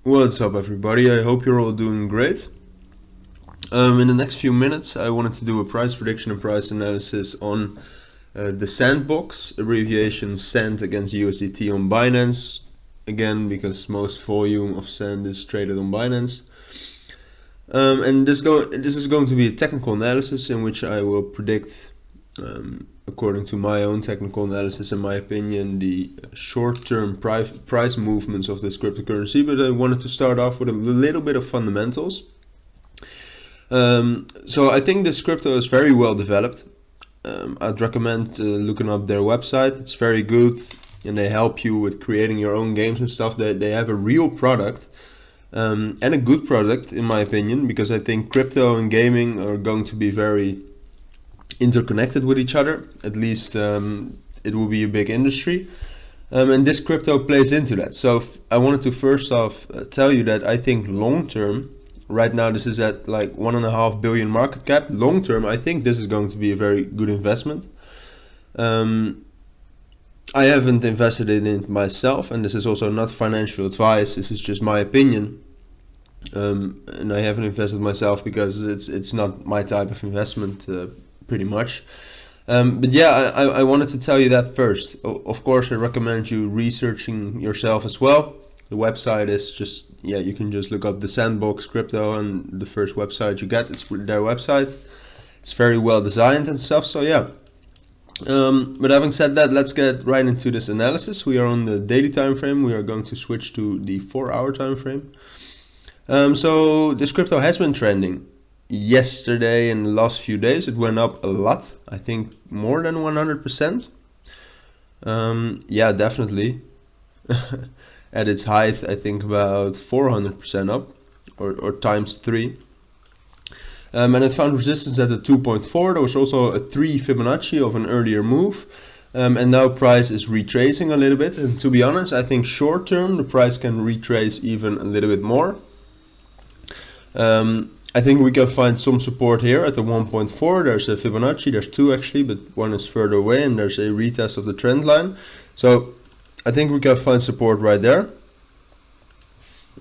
What's up, everybody? I hope you're all doing great. In the next few minutes, I wanted to do a price prediction and price analysis on the Sandbox, abbreviation SAND against USDT on Binance. Again, because most volume of SAND is traded on Binance. And this is going to be a technical analysis in which I will predict, according to my own technical analysis, in my opinion, the short-term price movements of this cryptocurrency. But I wanted to start off with a little bit of fundamentals. So I think this crypto is very well developed. I'd recommend looking up their website. It's very good, and they help you with creating your own games and stuff. They have a real product, and a good product in my opinion, because I think crypto and gaming are going to be very interconnected with each other. At least it will be a big industry, and this crypto plays into that. So I wanted to first off tell you that I think long term, right now this is at like 1.5 billion market cap. Long term, I think this is going to be a very good investment. I haven't invested in it myself, and this is also not financial advice. This is just my opinion, and I haven't invested myself because it's not my type of investment, pretty much. But yeah, I wanted to tell you that first. Of course, I recommend you researching yourself as well. The website is just, yeah, you can just look up the Sandbox crypto, and the first website you get, it's their website. It's very well designed and stuff, so yeah. But having said that, let's get right into this analysis. We are on the daily time frame. We are going to switch to the 4-hour time frame. So this crypto has been trending. Yesterday and the last few days it went up a lot. I think more than 100%. Yeah, definitely. At its height, I think about 400% up, or times 3. And it found resistance at the 2.4. There was also a 3 Fibonacci of an earlier move. And now price is retracing a little bit. And to be honest, I think short term the price can retrace even a little bit more. I think we can find some support here at the 1.4. There's a Fibonacci, there's 2 actually, but one is further away, and there's a retest of the trend line. So I think we can find support right there.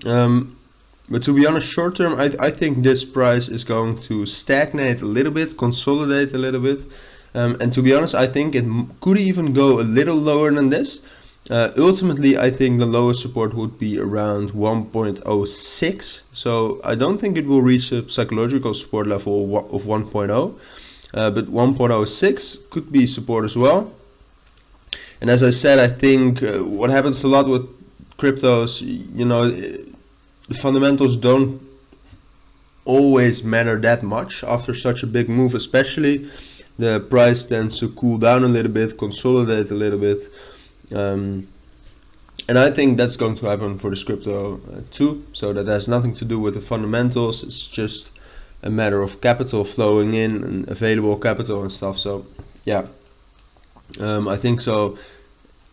But to be honest, short term, I think this price is going to stagnate a little bit, consolidate a little bit. And to be honest, I think it could even go a little lower than this. Ultimately, I think the lowest support would be around 1.06. So I don't think it will reach a psychological support level of 1.0. But 1.06 could be support as well. And as I said, I think what happens a lot with cryptos, you know, the fundamentals don't always matter that much after such a big move. Especially the price tends to cool down a little bit, consolidate a little bit. And I think that's going to happen for this crypto too. So that has nothing to do with the fundamentals. It's just a matter of capital flowing in and available capital and stuff. So yeah, I think so.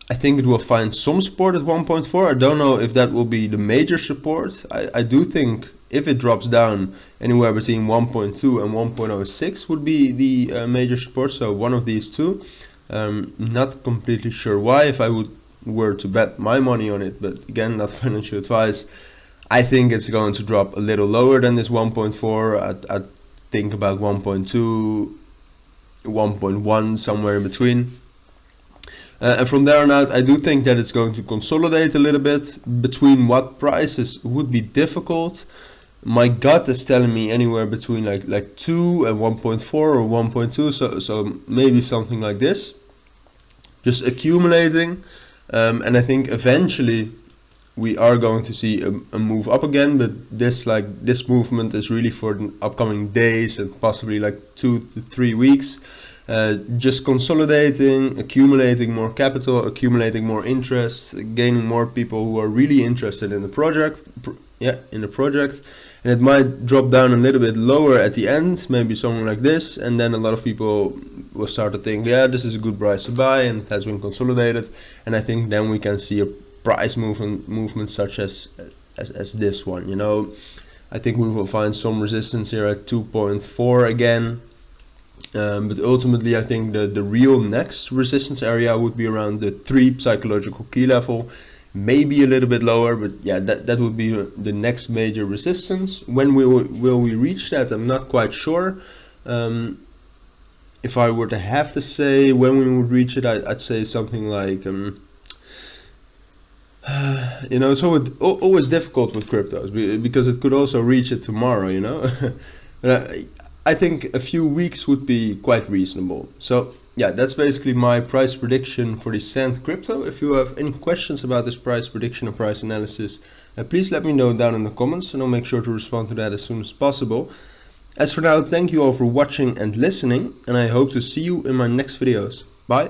I think it will find some support at 1.4. I don't know if that will be the major support. I do think if it drops down anywhere between 1.2 and 1.06 would be the major support. So one of these two. Not completely sure why if I were to bet my money on it, but again, not financial advice. I think it's going to drop a little lower than this 1.4. I think about 1.2, 1.1, somewhere in between. And from there on out, I do think that it's going to consolidate a little bit. Between what prices would be difficult. My gut is telling me anywhere between like 2 and 1.4 or 1.2. So maybe something like this. Just accumulating. And I think eventually we are going to see a move up again. But this movement is really for the upcoming days and possibly like 2 to 3 weeks. Just consolidating, accumulating more capital, accumulating more interest, gaining more people who are really interested in the project. And it might drop down a little bit lower at the end, maybe something like this, and then a lot of people will start to think, yeah, this is a good price to buy, and it has been consolidated. And I think then we can see a price movement such as this one. You know, I think we will find some resistance here at 2.4 again. But ultimately I think the real next resistance area would be around the 3 psychological key level, maybe a little bit lower, but yeah, that would be the next major resistance. When will we reach that? I'm not quite sure. If I were to have to say when we would reach it, I'd say something like you know, it's always difficult with cryptos because it could also reach it tomorrow, you know. I think a few weeks would be quite reasonable. So yeah, that's basically my price prediction for the Sand crypto. If you have any questions about this price prediction or price analysis, please let me know down in the comments, and I'll make sure to respond to that as soon as possible. As for now, thank you all for watching and listening, and I hope to see you in my next videos. Bye!